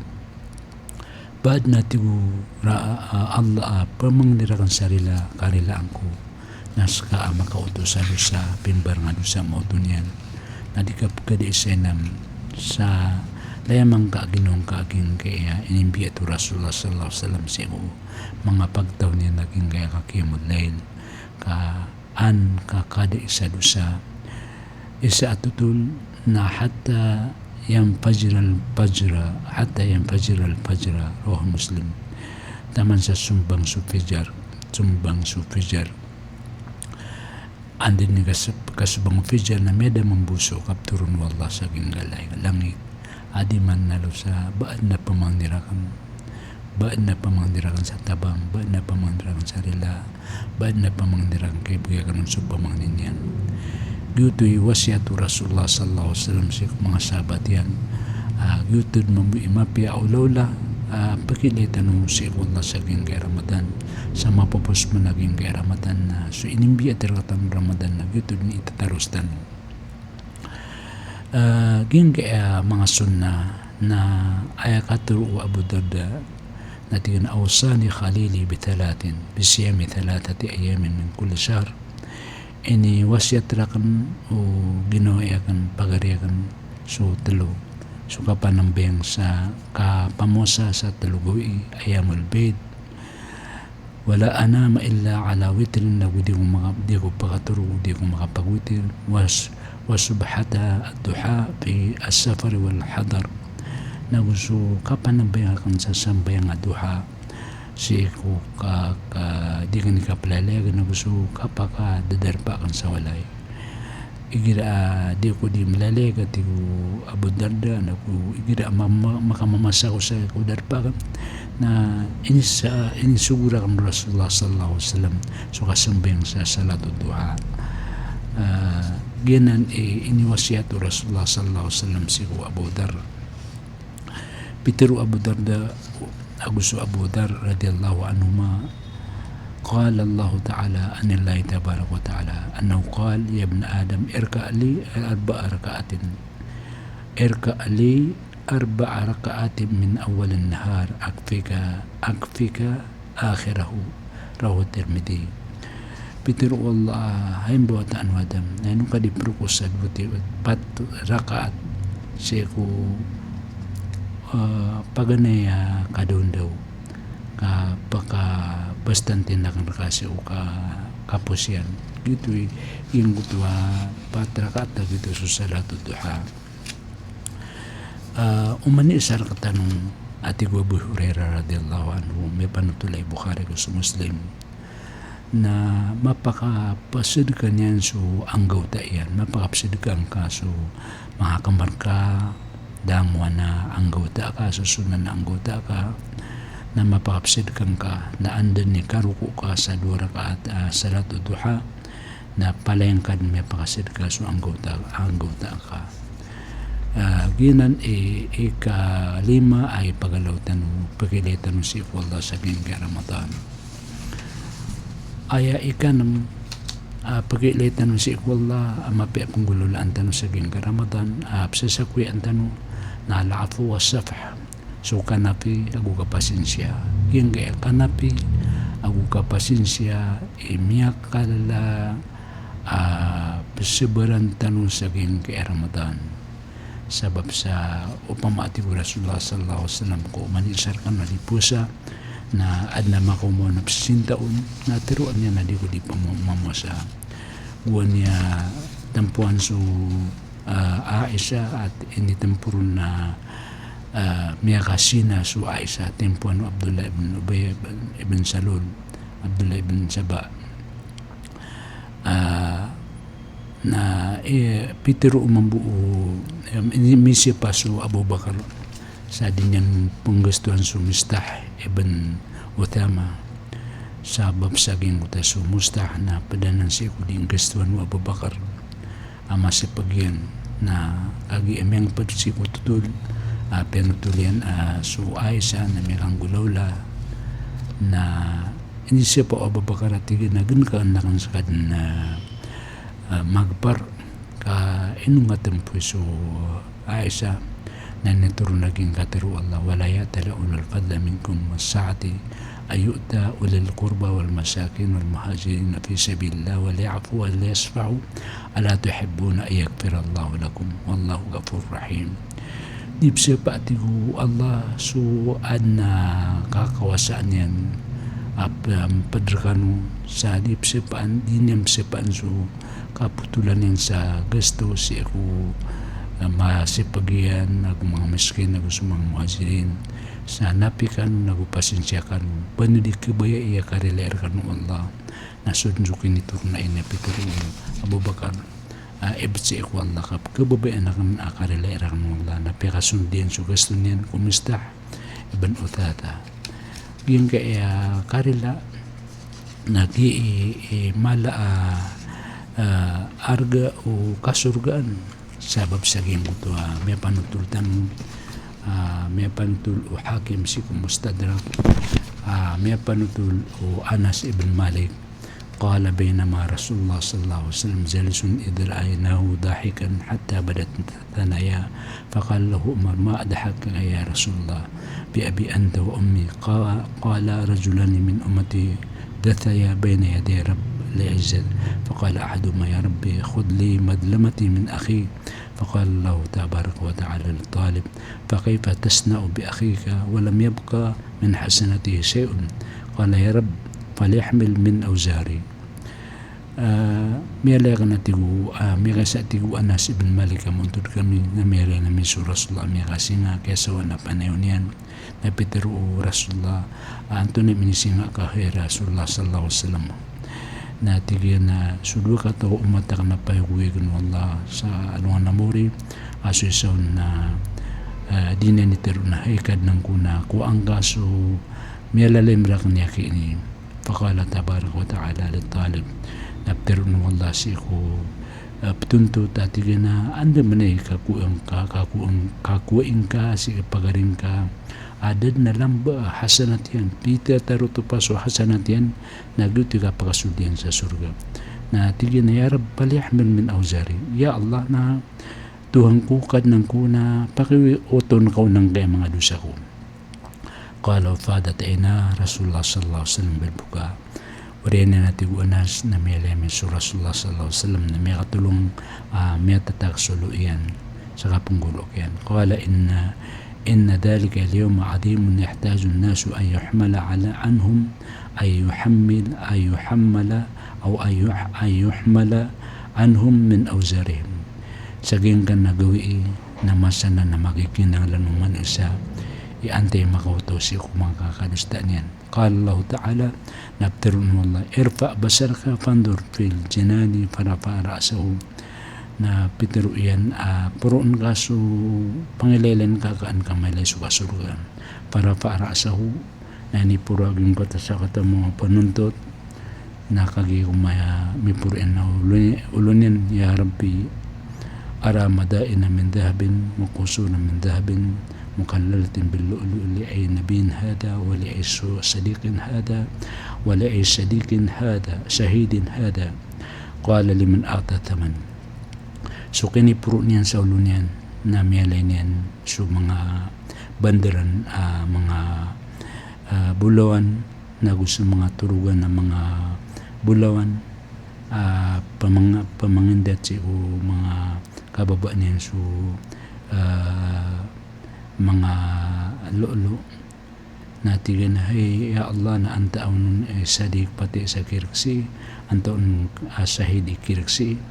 baad na tigo Allah pamangirakan sarila karilaan ko nas ka makautosan sa pinbar nga sa mo dunyan na di ka pagkadiisenam sa layamang kaaginong kaaging kaya inimbiya to Rasulullah sallallahu alaihi wasallam siya mga pagtaw niya naging kaya kakimod layl kaan kakada isa dosa isa atutul na hatta yanfajir al-fajra rawah Muslim taman sa sumbang sufijar andin ni kasubang fijar na meda mambuso kapturun wallah sa gingalay langit adi man nalo sa baad na pamangdirakan sa tabang baad na pamangdirakan sa rila baad na pamangdirakan kay buyakan sa pamangnin yan gyutoy wasyatu Rasulullah sallallahu alaihi wasallam sa mga sahabat yan gyutod mapiya ulawla pakilitan mo si Allah sa gingay Ramadan sa mapapos mo na gingay Ramadan na so inimbiya tiratan Ramadan na gyutod ni itatarustan mo gingay mga sunna na ayakatur wa Abu Darda natigan awsani khalili bitalatin bisiyami 3 ayamin min kulli shahr. Ini wasiat rakan o ginawayakan pagariakan so telo so kapanambeng sa kapamosa sa telugoy ayamul bid. Wala anama illa ala witrin na di ko pakaturo, di ko makapagwitir. Wasubhata ad-duha fi as-safar wal hadar. Na gusto kapanambeng akan sa sambayang ad-duha. Si ko di ka nikapalalega na gusto kapaka dadarpa kan sa walay. Igira di ko di malalega di ko Abu Darda na ko igira makamamasa ko sa kudarpa kan na inisugura kan Rasulullah sallallahu alaihi wasallam so kasambayang sa salatul duha. Ginan iniwasiyatu Rasulullah sallallahu alaihi wasallam si ko Abu Dar. Pitiru Abu Darda Agusu Abu Dar radhiyallahu anhuma قال الله تعالى عن الله تبارك وتعالى أنه قال يا ابن آدم اركع لي 4 ركعات من أول النهار أكفيك آخره رواه الترمذي. Peter Allah haim buatan wadam nanu kadi perukusan buti 4 rakaat seku paganaya kadon daw kapaka bastante nakakasi o kapusian gitu yung gutwa 4 rakaat gitu sa salatul duha. Umani isar katanong ati Abu Hurairah radhiyallahu anhu may panutulay Bukhari ko sa Muslim na mapakapasidkan yan so anggaw ta yan mapakapasidkan ka so makakamar ka dangwa na anggaw ta ka susunan na anggaw ta ka na mapakapasidkan ka na andan ni karuko ka sa 2 rakaat salatul duha na palayang ka may pakasid ka so anggaw ta ka. Ginan ika-5 ay pagalawtan pagilitan si Allah sa gingga Ramadan. Aya ikanam pagilitan si Allah mapi akong gululaan tano sa gingga Ramadan apsasakwi ang tano na al-afu wa safh. So kanapi agu kapasensya yung kaya kanapi agu kapasensya imiyak kala persebaran tanong sa kaya Ramadan sabab sa upamati ko Rasulullah sallallahu alaihi wasallam ko manisar kan malipusa na adna makumo na sintaon na tiruan niya na di ko di pamamasa buwan niya tampuan so Aisha at initampurun na miyakasina su Aisha tempuan Abdullah ibn Ubay ibn Salul Abdullah ibn Saba na Peter umambuo misi pa su Abu Bakar sa dinyang penggustuhan su Mistah ibn Uthama sabab saging uta su Mustah na padanan si ko din gustuhan wa Abu Bakar ama si pagyan na agi emeng pa si ko tutul penutulian su Aisha na mirang gulawla na ini siya pa Abu Bakar at tiginagan ka nakan sa kadin na magpar ka inunga tempo su Aisha na nituro naging katiru Allah wala yatala ulul fadla minkum wasa'ati ayu'ta ulil qurba wal masakin wal muhajirin fi sabilillah wal ya'fu wal yasfa'u ala tuhibbuna ayaghfira Allah lakum wallahu ghafurur rahim. Di siya tigo Allah so na kakawasaan yan padrakano sa di sipaan dinyam sipaan so kaputulan yan sa gusto si ako masipagyan ako mga miskin ako sa mga muhajirin sa napikan nagupasinsyakan panudik kebaya iya karilair kanu Allah nasunjukin ito na inapituro Abu Bakar ibsi ako Allah kap kebabayaan akan akarilair kanu Allah napikasundin so gusto niyan kumistah ibn Uthata yung kaya karila nagi mala arga o kasurgaan sabab sa game ito may panutultan may panutul o Hakim si Mustadrak may panutul o Anas ibn Malik قال بينما رسول الله صلى الله عليه وسلم جالس إذ رأيناه ضاحكا حتى بدت ثناياه فقال له عمر ما أضحك يا رسول الله بأبي أنت وأمي قال رجلان من أمتي دثيا بين يدي رب العزة فقال أحدهما يا ربي خذ لي مظلمتي من أخي فقال الله تبارك وتعالى للطالب فكيف تصنع بأخيك ولم يبقى من حسنته شيء قال يا رب فليحمل من أوزاري ميلا نتيجو ميلا ساتيجو أنس بن مالك منتور kami na miyala namin sa Rasulullah miyala singa kesa wana panayonian na Petero Rasulullah Antony minisinga ka kay Rasulullah sallallahu alaihi wasallam na tigyan na sudwa ka to umatak na payuwigan wallah sa alungan namuri asuison na dina ni tero na hekad ng kuna kuang kaso miyala limrak niya kini فقال تبارك وتعالى للطالب نبترن والله سيكو بتنتو تاتينا عند مني كاكو انكا سي پغرينكا عددنا لمبا حسناتين بيتا تروتو باسو حسناتين نغوتي کا پغسودين sa surga na tigina ya rab palihmil min awzari ya Allah na Tuhan ko kad nang kuna pakiwi oton ko nang kay mga dosa ko قال وفادت عينا رسول الله صلى الله عليه وسلم بالبكاء ورينا نتيجو أناس نميلي من رسول الله صلى الله عليه وسلم نميغا تلون ميتا تغسلو إيان سغابن قولوك إيان قال إن ذلك اليوم عظيم يحتاج الناس أن يحمل عنهم أن يحمل عنهم من أوزارهم سجين كان نقوي نمسنا نمكيكين لنمان إسا iantay makautos kung makakalusta niyan. قال الله تعالى نبترون والله ارفع بصرك فانظر في الجنان فرفع رأسه na pitero iyan puroon ka so pangilelan ka kaan kamalay so kasurgan para paarasahu na ni purag yung kata sa kata mga panuntot na kagi kumaya mipurin na ulunin ya Rabbi ara madain na min dahabin mukuso na min dahabin مكللة باللؤلؤ لأي نبي هذا ولأي صديق هذا ولأي صديق هذا شهيد هذا قال لمن أعطى ثمن سوكيني برونيان سولونيان ناميالينيان سو mga banderan mga bulawan na gusto mga turugan ng mga bulawan pamangindat si o mga kababaan niyan so mga lolo na tigan na ya Allah na antaon sadik pati sa kirksi antaon sahidi kirksi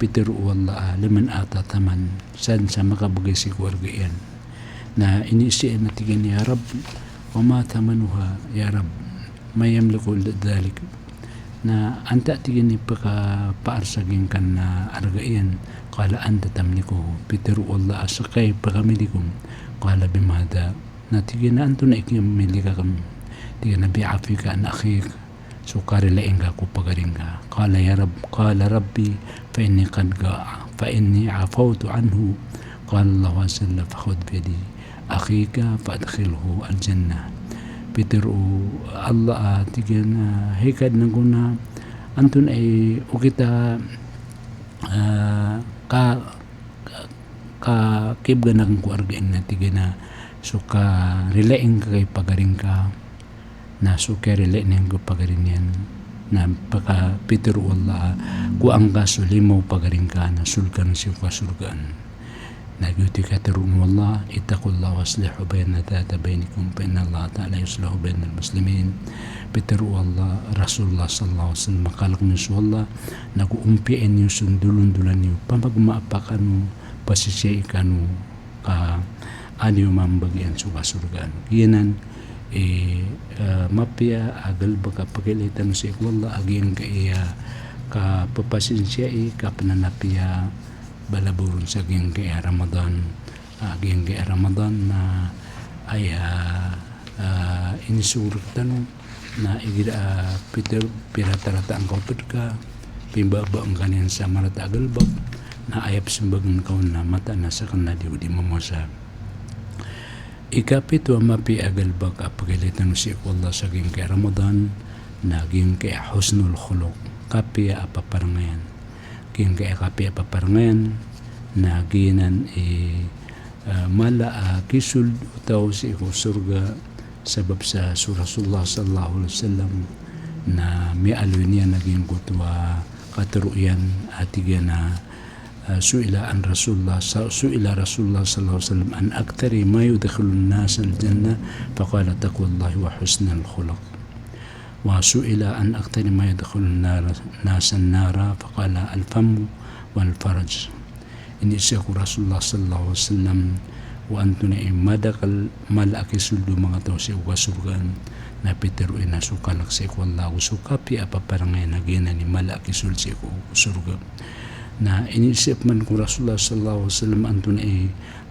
Peter wallah liman ata taman san sa makabugay si keluarga yan na inisiyan na tigan ya Rab wama tamanuha ya Rab mayamliku dhalik na anta tigan ni paarsagin kan na argayan qala anta tamliku Peter wallah asakay pakamilikum قال بماذا نتيجة أنتم نأكل ملكا كم تيجي بعفوك عن أخيك سكر لإنك كوبغرينك قال يا رب قال ربي فإني عفوت عنه قال الله عز وجل فخذ بيدي أخيك فأدخله الجنة بيتر الله تيجي هيك نقولنا أنتم أي وكتا ka kib ganang keluarga na tiga na suka relaing kay pagaring ka na suka relate nang pagaring yan na paka Peter wallah kuang ka sulimaw pagaring ka na sulkan siya kasurgaan na guti ka terun wallah ittaqullah waslihu bayna dhata bainikum fa inna Allah ta'ala yuslihu bayna al-muslimin Peter wallah Rasulullah sallallahu alaihi wasallam makalak ni wallah naguumpian yung sundulun-dulan yung pamagmaapakan pasisya ikanu ka ani mambagian suka surgan kinan mapya agal baka pagilitan sa wallah aging kaya ka papasinsya ka pananapya balaburun sa aging kaya Ramadan na ay inisurtan na igira Peter piratarata ang kaupad ka pimbaba ang kanin sa marata agalbag na ayap simbagan kaun na mata na sa kanila di mamosa ikapito mapi agal baka pagalitan si Allah sa ging kay Ramadan naging kay husnul khuluq kapia apaparangayan king kaya kapia apaparangayan na ginan mala kisul utaw si surga sabab sa Rasulullah sallallahu alaihi wasallam na may aloy niya naging kutwa katuruyan atiga na suila Rasulullah sallallahu alaihi wasallam an akthari ma yudkhilun nas al-jannah faqala taqwallahi wa husnul khuluq wa suila an akthari ma yudkhilun nas an-nara faqala al-fam wal farj. Ini siya ko Rasulullah sallallahu alaihi wasallam wa antuna madakal malaki suldo mga tao sa ugasurgan na pitero ina sukalak sa ikwallahu sukapi apaparangay na gina ni malaki sul sa ugasurga na inisip man ko Rasulullah sallallahu alaihi wasallam antuna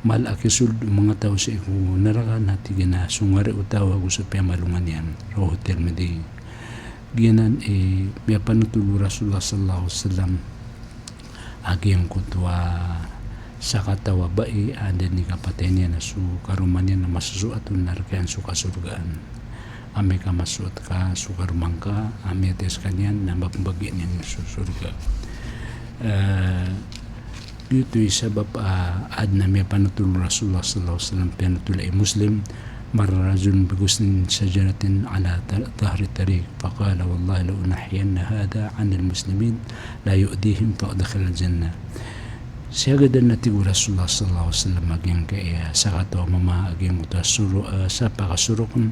malaki suldo mga tao sa iku naraka nati gina sungari utawa ko sa piyamalungan yan roho termedi ginan may panutulo Rasulullah sallallahu alaihi wasallam agyang kutwa sa katawa bai ada ni kapatay niya na su karuman niya na masusuatun na rakayan su kasurgaan ame ka masuat ka su karumang ka ame ates kanyan na mapambagi niya na surga dito sabab ad na may panatulong Rasulullah sallallahu alaihi wasallam panatulay muslim marrajun bigusnin sajaratin ala dhahri tariq faqala wallahi law nahyanna hada 'an al-muslimin la yu'dihim fa adkhil al-jannah. Siya gadan na tigo Rasulullah sallallahu alaihi wasallam maging kaya sa kato mama aging utasuro sa pakasurokon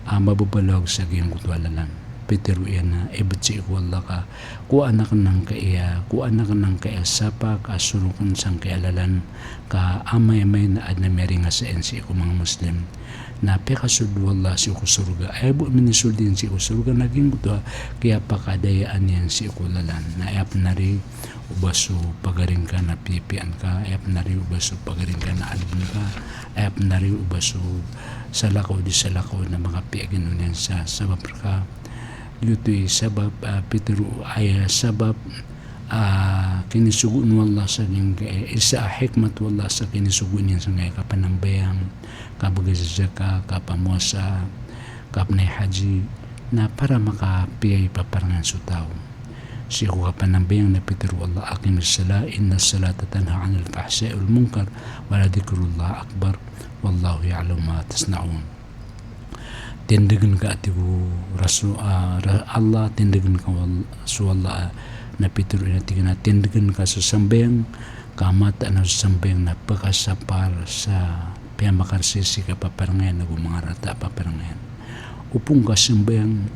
mabubalag sa aging utwalalan Peter yan na ibatsi ko wala ka ku anak ng kaya sa pakasurokon sang kaalalan ka amay-amay na ad na meri nga sa ensi ko mga Muslim na pekasud wala si ko surga ay bu minisul din si ko surga naging utwa kaya pakadayaan yan si ko lalan na ayap na rin ubaso pagaring ka na pipian ka ayap na rin ubaso pagaring ka na album ka ayap na rin ubaso salakaw na mga piagin nun yan sa sabab ka yuto'y sabab pitero ay sabab kinisugun wala sa isa hikmat wala sa kinisugun yan sa ngay kapanambayang kabagazaka kapamuasa kapnay haji na para makapiyay paparangan sa tao siya ko kapanambayang na pitero Allah akim sala inna salata tanha anil fahsai ul munkar wala dikrullah akbar wallahu ya'lam ma tasna'un. Tindagan ka ati ko Allah tindagan ka so Allah na pitero na tingnan tindagan ka sa sambayang kamata na sa sambayang napakasapar sa piyamakarsisi ka paparangayan na mga rata paparangayan upong ka sambayang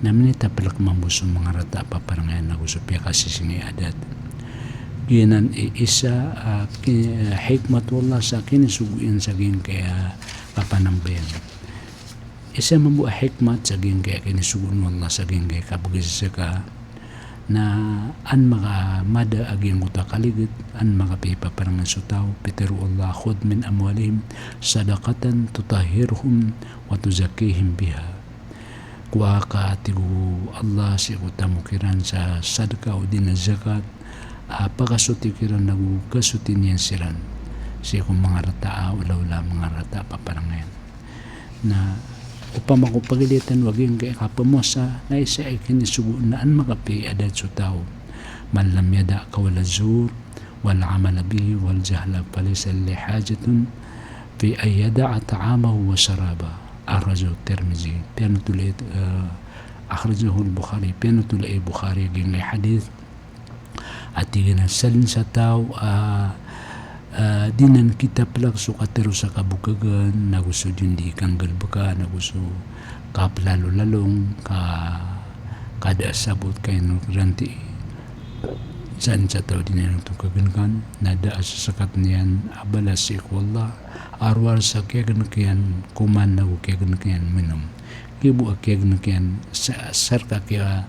namin itapilak mambuso mga rata paparangayan na gusto piyakasisi nga adat ginan isa hikmat wala sa kinisuguin sa gin kaya papanambayan isa mabuha hikmat sa gin kaya kinisuguin wala sa gin kaya kapagisa ka na an maka mada aging uta kaligid an maka paparangan sa tao pero Allah khud min amwalihim sadaqatan tutahhirhum wa tuzakkihim biha kuha ka atigo Allah si utamukiran sa sadaka o din na zakat pagkasuti kiran nagu kasutin yan siran siya kung mga rata ulaw-ula mga rata paparangayan na upang makupagilitan waging kaya kapamosa na isa ay kinisugun na an makapi adat sa tao man lam yada ka wala zur wala amala bihi wal jahla palisa li hajatun fi ay yada ta'amahu wa saraba arrajo termizi pianutulit akhrajahu al-Bukhari pianutulit Bukhari gingay hadith at salin sa tao dinan kita plak so katero sa kabukagan na gusto din di kang galbaka na gusto kaplalo-lalong kada sabot kayo no granti saan sa tao din yan tukagan kan nada sa sakat niyan abala si Allah arwar sa kagan kiyan kuman na kagan kiyan minum kibu kagan kiyan sarka kaya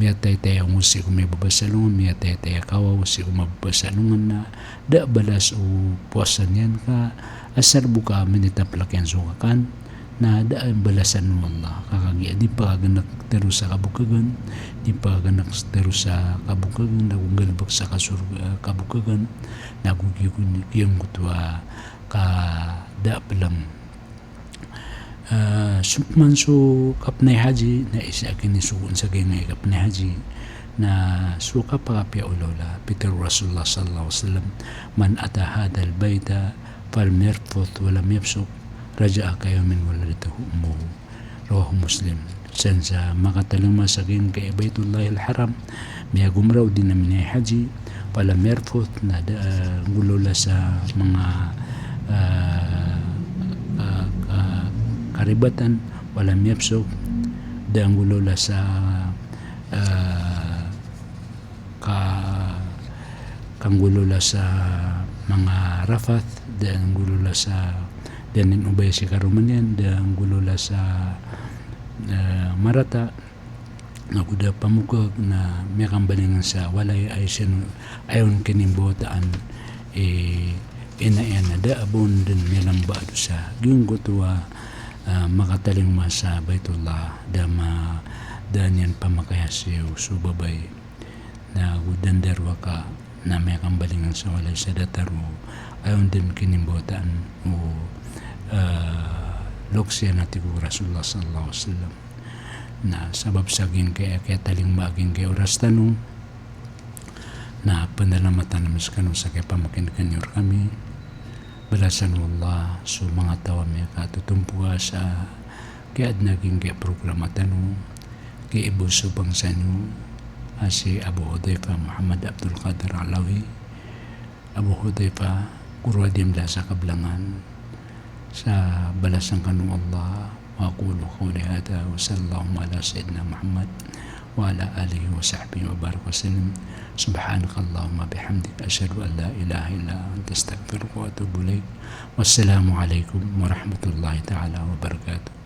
miya tay-tay ang usi kung may babasalungan, miya tay-tay kawa usi kung mababasalungan na da balas o puwasan yan ka asar buka minitaplak yan sukakan na da balasan mo Allah kakagya di pa kaganak tero sa kabukagan di pa kaganak tero sa kabukagan nagunggalbak sa kabukagan nagugiyong kutwa ka da palang sukman so kapnay haji na isa kinisugun sa gaya kapnay haji na suka pa pia ulola Peter Rasulullah sallallahu alaihi wasallam man ata hadal baita falmirfuth wala yafsuq raja'a kayo min waladatuhu ummuhu rawahu Muslim. Sensa makatalima sa gin kay Baitullahil Haram may gumraw din namin ay haji pala merfuth na gulula sa mga karibatan wala miyapsok dang gulula sa kanggulula sa mga Rafath dang gulula sa danin ubay si Karumanyan dang gulula sa Marata nakuda pamukag na may kambalingan sa walay ay ayon kinimbotaan inayan na daabon din may lambado sa yung gutuwa makataling sa Baitullah dama danyan pamakayasiyo subabay na gudandarwa ka na may kambalingan sa walay sa dataru ayon din kinimbotaan o loksya na tigo Rasulullah sallallahu alaihi wasallam na sabab saging kaya taling maging kay oras tanong na panalamatan naman sa kanong sa kaya pamakin kanyor kami balasan Allah so mga tawa may katutumpuha sa kaya naging kaya programa tanong kaya ibuso pang sanyo si Abu Hudayfa Muhammad Abdul Qadir Alawi Abu Hudayfa kurwadim da sa kablangan sa balasan kanong Allah وأقول قولي هذا وصلى اللهم على سيدنا محمد وعلى آله وصحبه وبارك وسلم سبحانك اللهم بحمدك أشهد أن لا إله إلا أنت أستغفرك وأتوب إليك والسلام عليكم ورحمة الله تعالى وبركاته.